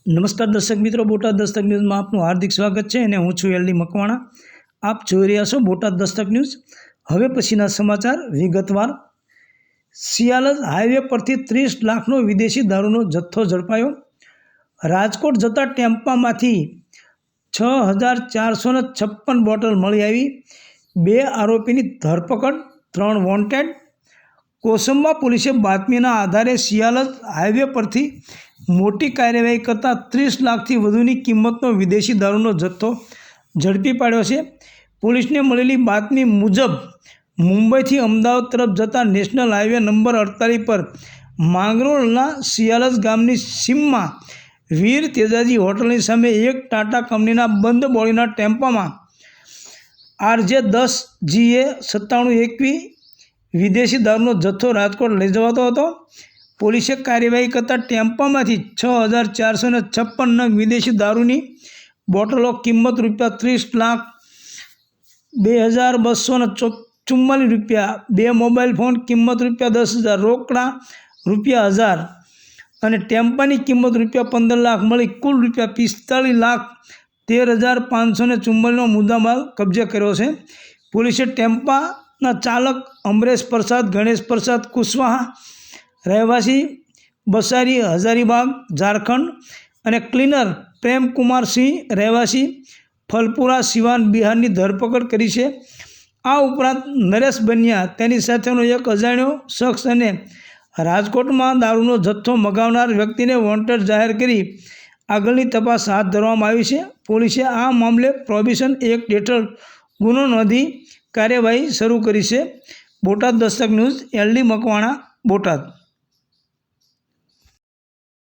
નમસ્કાર દર્શક મિત્રો, બોટાદ દસ્તક ન્યૂઝમાં આપનું હાર્દિક સ્વાગત છે અને હું છું એલડી મકવાણા। આપ જોઈ રહ્યા છો બોટાદ દસ્તક ન્યૂઝ। હવે પછીના સમાચાર વિગતવાર। સિયાલદ હાઈવે પરથી 30 લાખનો વિદેશી દારૂનો જથ્થો ઝડપાયો। રાજકોટ જતા ટેમ્પામાંથી 6456 બોટલ મળી આવી। 2 આરોપીની ધરપકડ, 3 વોન્ટેડ। કોસંબા પોલીસે બાતમીના આધારે સિયાલદ હાઈવે પરથી મોટી કાર્યવાહી કરતા 30 લાખથી વધુની કિંમતનો વિદેશી દારૂનો જથ્થો ઝડપી પાડ્યો છે। પોલીસને મળેલી બાતમી મુજબ મુંબઈથી અમદાવાદ તરફ જતા નેશનલ હાઈવે નંબર 48 પર માંગરોળના સિયાલદ ગામની સીમમાં વીર તેજાજી હોટલની સામે એક ટાટા કંપનીના બંધ બોડીના ટેમ્પામાં RJ10 GA 9721 વિદેશી દારૂનો જથ્થો રાજકોટ લઈ જવાતો હતો। પોલીસે કાર્યવાહી કરતા ટેમ્પામાંથી 6456 નંગ વિદેશી દારૂની બોટલો કિંમત ₹3,02,244 2 મોબાઈલ ફોન કિંમત ₹10,000 રોકડા ₹1000 અને ટેમ્પાની કિંમત ₹15 લાખ મળી કુલ ₹45,13,544નો મુદ્દામાલ કબજે કર્યો છે। પોલીસે ટેમ્પાના ચાલક અમરેશ પ્રસાદ ગણેશ પ્રસાદ કુશવાહા રહેવાસી બસારી હજારીબાગ ઝારખંડ અને ક્લીનર પ્રેમકુમાર સિંહ રહેવાસી ફલપુરા સિવાન બિહારની ધરપકડ કરી છે। આ ઉપરાંત નરેશ બનિયા, તેની સાથેનો એક અજાણ્યો શખ્સ અને રાજકોટમાં દારૂનો જથ્થો મગાવનાર વ્યક્તિને વોન્ટેડ જાહેર કરી આગળની તપાસ હાથ ધરવામાં આવી છે। પોલીસે આ મામલે પ્રોહિબિશન એક્ટ હેઠળ ગુનો નોંધી કાર્યવાહી શરૂ કરી છે। Botad Dastak news, LD Makwana, Botad.